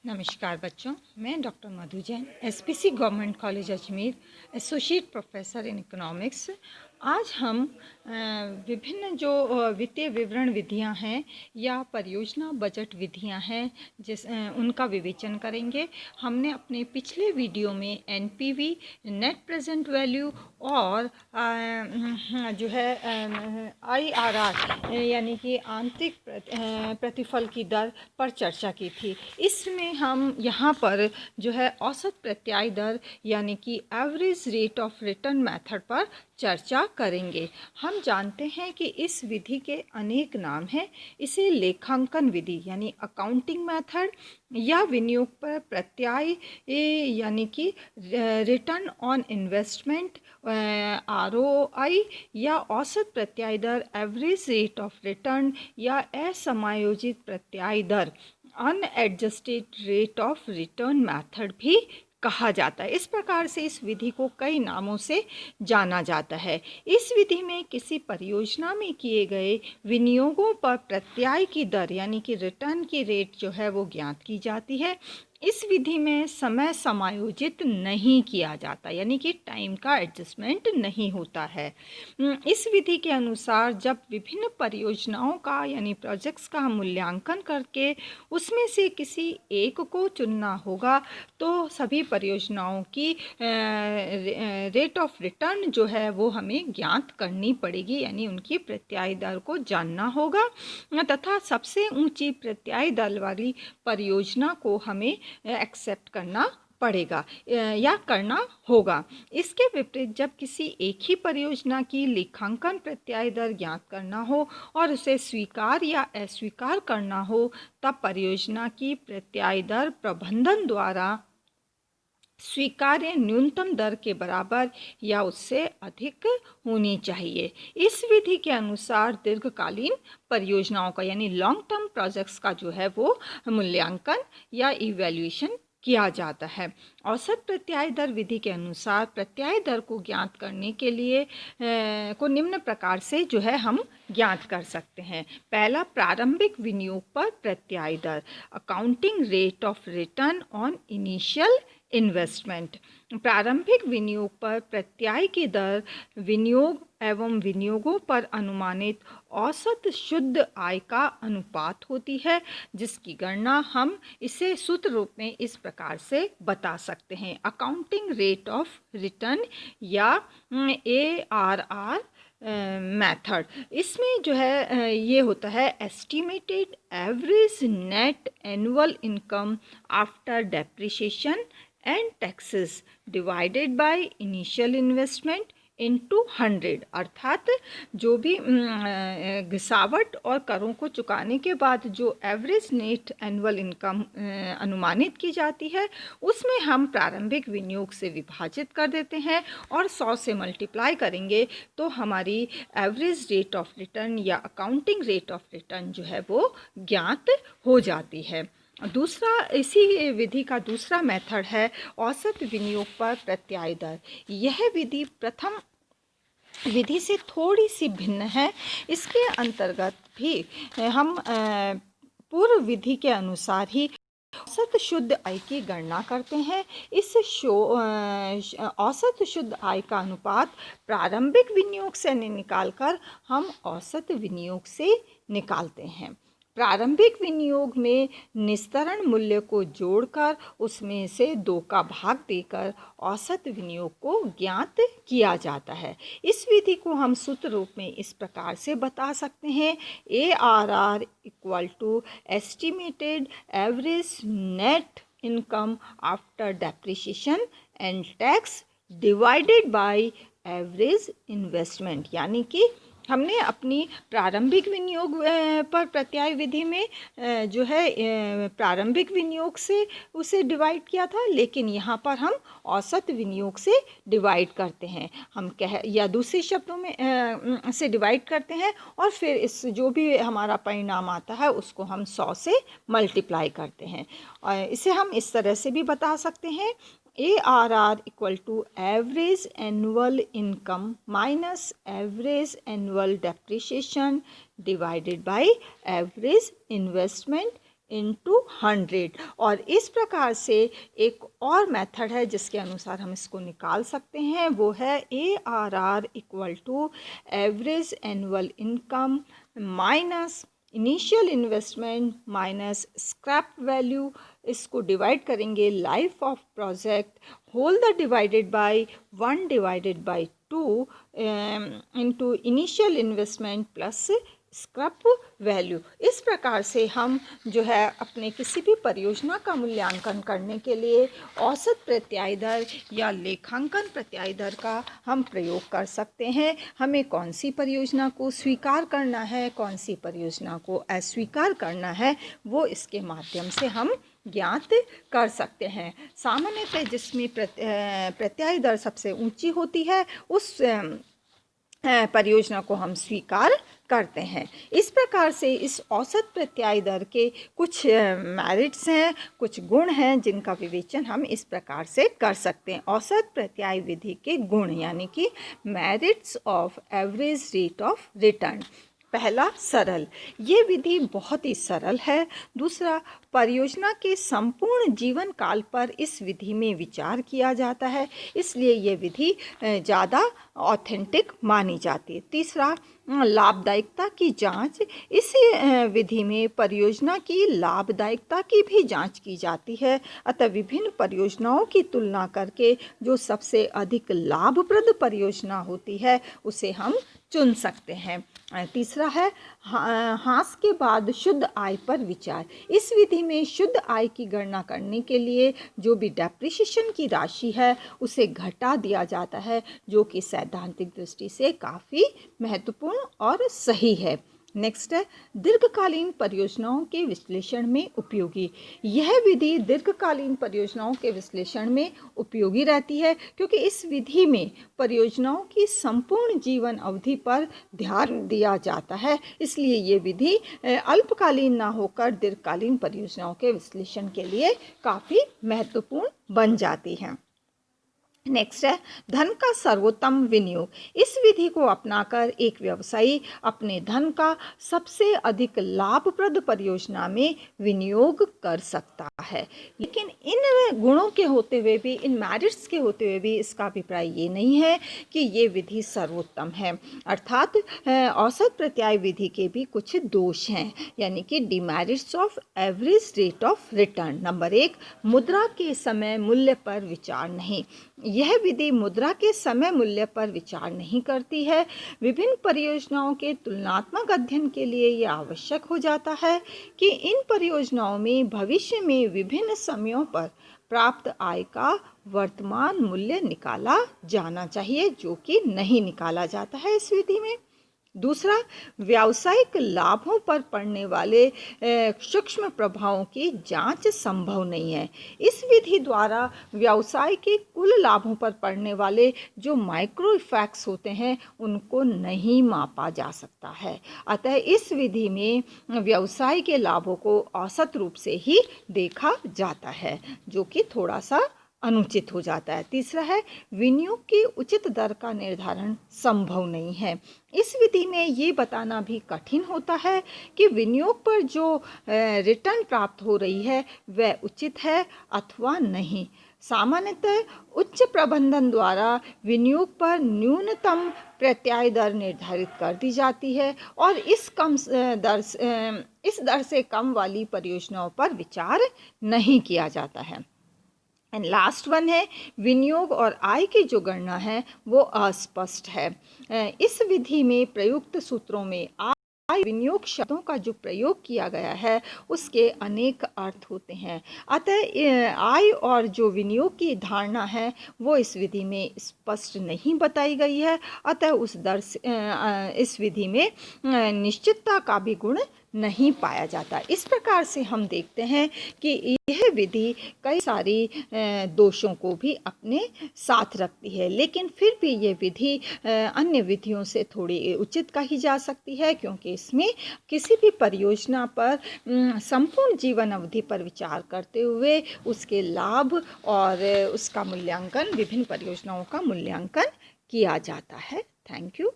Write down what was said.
नमस्कार बच्चों, मैं doctor Madhu Jain, SPC government college Ajmer, associate professor in economics. आज हम विभिन्न जो वित्तीय विवरण विधियां हैं या परियोजना बजट विधियां हैं उनका विवेचन करेंगे। हमने अपने पिछले वीडियो में एनपीवी, नेट प्रेजेंट वैल्यू और जो है आईआरआर यानी कि आंतरिक प्रतिफल की दर पर चर्चा की थी। इसमें हम यहाँ पर जो है औसत प्रत्याय दर यानी कि average rate of return method पर चर्चा करेंगे। हम जानते हैं कि इस विधि के अनेक नाम हैं। इसे लेखांकन विधि यानी अकाउंटिंग मेथड या विनियोग पर प्रत्याय यानी कि रिटर्न ऑन इन्वेस्टमेंट आरओआई या औसत प्रत्याय दर एवरेज रेट ऑफ रिटर्न या असमायोजित प्रत्याय दर unadjusted rate of return method भी कहा जाता है। इस प्रकार से इस विधि को कई नामों से जाना जाता है। इस विधि में किसी परियोजना में किए गए विनियोगों पर प्रत्याय की दर यानी कि रिटर्न की रेट जो है वो ज्ञात की जाती है। इस विधि में समय समायोजित नहीं किया जाता यानी कि टाइम का एडजस्टमेंट नहीं होता है। इस विधि के अनुसार जब विभिन्न परियोजनाओं का यानी प्रोजेक्ट्स का मूल्यांकन करके उसमें से किसी एक को चुनना होगा तो सभी परियोजनाओं की रेट ऑफ रिटर्न जो है वो हमें ज्ञात करनी पड़ेगी यानी उनकी प्रत्याय दर को जानना होगा तथा सबसे ऊंची प्रत्याय दर वाली परियोजना को हमें एक्सेप्ट करना पड़ेगा या करना होगा। इसके विपरीत जब किसी एक ही परियोजना की लेखांकन प्रत्याय दर ज्ञात करना हो और उसे स्वीकार या अस्वीकार करना हो तब परियोजना की प्रत्याय दर प्रबंधन द्वारा स्वीकार्य न्यूनतम दर के बराबर या उससे अधिक होनी चाहिए। इस विधि के अनुसार दीर्घकालीन परियोजनाओं का यानी लॉन्ग टर्म प्रोजेक्ट्स का जो है वो मूल्यांकन या इवैल्यूएशन किया जाता है। औसत प्रत्याय दर विधि के अनुसार प्रत्याय दर को ज्ञात करने के लिए को निम्न प्रकार से जो है हम ज्ञात कर सकते हैं। पहला, प्रारंभिक विनियोग पर प्रत्याय दर, accounting rate of return on initial investment. प्रारंभिक विनियोग पर प्रत्याय की दर विनियोग एवं विनियोगों पर अनुमानित औसत शुद्ध आय का अनुपात होती है जिसकी गणना हम इसे सूत्र रूप में इस प्रकार से बता सकते हैं। अकाउंटिंग रेट ऑफ रिटर्न या ARR मेथड। इसमें जो है ये होता है estimated average net annual income after depreciation and taxes divided by initial investment into 100। अर्थात जो भी घिसावट और करों को चुकाने के बाद जो एवरेज नेट एनुअल इनकम अनुमानित की जाती है उसमें हम प्रारंभिक विनियोग से विभाजित कर देते हैं और 100 से मल्टीप्लाई करेंगे तो हमारी एवरेज रेट ऑफ रिटर्न या अकाउंटिंग रेट ऑफ रिटर्न जो है वो ज्ञात हो जाती है। दूसरा, इसी विधि का दूसरा मेथड है औसत विनियोग पर प्रत्याय दर। यह विधि प्रथम विधि से थोड़ी सी भिन्न है। इसके अंतर्गत भी हम पूर्व विधि के अनुसार ही औसत शुद्ध आय की गणना करते हैं। इस औसत शुद्ध आय का अनुपात प्रारंभिक विनियोग से निकालकर हम औसत विनियोग से निकालते हैं। प्रारंभिक विनियोग में निस्तरण मूल्य को जोड़कर उसमें से 2 का भाग देकर औसत विनियोग को ज्ञात किया जाता है। इस विधि को हम सूत्र रूप में इस प्रकार से बता सकते हैं। ARR equal to estimated average net income after depreciation and tax divided by average investment. यानी कि हमने अपनी प्रारंभिक विनियोग पर प्रत्याय विधि में जो है प्रारंभिक विनियोग से उसे डिवाइड किया था, लेकिन यहाँ पर हम औसत विनियोग से डिवाइड करते हैं। हम या दूसरे शब्दों में से डिवाइड करते हैं और फिर इस जो भी हमारा परिणाम आता है उसको हम 100 से मल्टीप्लाई करते हैं। और इसे हम इस तरह से भी बता सकते हैं ARR equal to average annual income minus average annual depreciation divided by average investment into 100। और इस प्रकार से एक और मेथड है जिसके अनुसार हम इसको निकाल सकते हैं, वो है ARR equal to average annual income minus initial investment minus scrap value. इसको डिवाइड करेंगे life of project whole the divided by 1 divided by 2 into initial investment plus scrap value. इस प्रकार से हम जो है अपने किसी भी परियोजना का मूल्यांकन करने के लिए औसत प्रत्याय दर या लेखांकन प्रत्याय दर का हम प्रयोग कर सकते हैं। हमें कौन सी परियोजना को स्वीकार करना है, कौन सी परियोजना को अस्वीकार करना है, वो इसके माध्यम से हम ज्ञात कर सकते हैं। सामान्यतः जिसमें प्रत्याय दर सबसे ऊंची होती है उस परियोजना को हम स्वीकार करते हैं। इस प्रकार से इस औसत प्रत्याय दर के कुछ मेरिट्स हैं, कुछ गुण हैं जिनका विवेचन हम इस प्रकार से कर सकते हैं। औसत प्रत्याय विधि के गुण यानी कि merits of average rate of return. पहला, सरल, ये विधि बहुत ही सरल है। दूसरा, परियोजना के संपूर्ण जीवन काल पर इस विधि में विचार किया जाता है, इसलिए ये विधि ज़्यादा ऑथेंटिक मानी जाती है। तीसरा, लाभदायकता की जांच, इस विधि में परियोजना की लाभदायकता की भी जांच की जाती है, अतः विभिन्न परियोजनाओं की तुलना करके जो सबसे अधिक लाभप्रद परियोजना होती है उसे हम चुन सकते हैं। तीसरा है ह्रास के बाद शुद्ध आय पर विचार। इस विधि में शुद्ध आय की गणना करने के लिए जो भी डेप्रिसिएशन की राशि है उसे घटा दिया जाता है, जो कि सैद्धांतिक दृष्टि से काफ़ी महत्वपूर्ण और सही है। नेक्स्ट है दीर्घकालीन परियोजनाओं के विश्लेषण में उपयोगी। यह विधि दीर्घकालीन परियोजनाओं के विश्लेषण में उपयोगी रहती है क्योंकि इस विधि में परियोजनाओं की संपूर्ण जीवन अवधि पर ध्यान दिया जाता है, इसलिए ये विधि अल्पकालीन ना होकर दीर्घकालीन परियोजनाओं के विश्लेषण के लिए काफ़ी महत्वपूर्ण बन जाती है। नेक्स्ट है धन का सर्वोत्तम विनियोग। इस विधि को अपनाकर एक व्यवसायी अपने धन का सबसे अधिक लाभप्रद परियोजना में विनियोग कर सकता है। लेकिन इन गुणों के होते हुए भी, इन मेरिट्स के होते हुए भी इसका अभिप्राय ये नहीं है कि ये विधि सर्वोत्तम है। अर्थात औसत प्रत्याय विधि के भी कुछ दोष हैं, यानी कि demerits of average rate of return. Number 1, मुद्रा के समय मूल्य पर विचार नहीं। यह विधि मुद्रा के समय मूल्य पर विचार नहीं करती है। विभिन्न परियोजनाओं के तुलनात्मक अध्ययन के लिए यह आवश्यक हो जाता है कि इन परियोजनाओं में भविष्य में विभिन्न समयों पर प्राप्त आय का वर्तमान मूल्य निकाला जाना चाहिए, जो कि नहीं निकाला जाता है इस विधि में। दूसरा, व्यावसायिक लाभों पर पड़ने वाले सूक्ष्म प्रभावों की जांच संभव नहीं है। इस विधि द्वारा व्यवसाय के कुल लाभों पर पड़ने वाले जो माइक्रो इफेक्ट्स होते हैं उनको नहीं मापा जा सकता है, अतः इस विधि में व्यवसाय के लाभों को औसत रूप से ही देखा जाता है, जो कि थोड़ा सा अनुचित हो जाता है। तीसरा है विनियोग की उचित दर का निर्धारण संभव नहीं है। इस विधि में ये बताना भी कठिन होता है कि विनियोग पर जो रिटर्न प्राप्त हो रही है वह उचित है अथवा नहीं। सामान्यतः उच्च प्रबंधन द्वारा विनियोग पर न्यूनतम प्रत्याय दर निर्धारित कर दी जाती है और इस दर से कम वाली परियोजनाओं पर विचार नहीं किया जाता है। एंड लास्ट वन है विनियोग और आय की जो गणना है वो अस्पष्ट है। इस विधि में प्रयुक्त सूत्रों में आय विनियोग शब्दों का जो प्रयोग किया गया है उसके अनेक अर्थ होते हैं, अतः आय और जो विनियोग की धारणा है वो इस विधि में स्पष्ट नहीं बताई गई है, अतः इस विधि में निश्चितता का भी गुण नहीं पाया जाता। इस प्रकार से हम देखते हैं कि यह विधि कई सारी दोषों को भी अपने साथ रखती है, लेकिन फिर भी ये विधि अन्य विधियों से थोड़ी उचित कही जा सकती है क्योंकि इसमें किसी भी परियोजना पर संपूर्ण जीवन अवधि पर विचार करते हुए उसके लाभ और उसका मूल्यांकन, विभिन्न परियोजनाओं का मूल्यांकन किया जाता है। Thank you.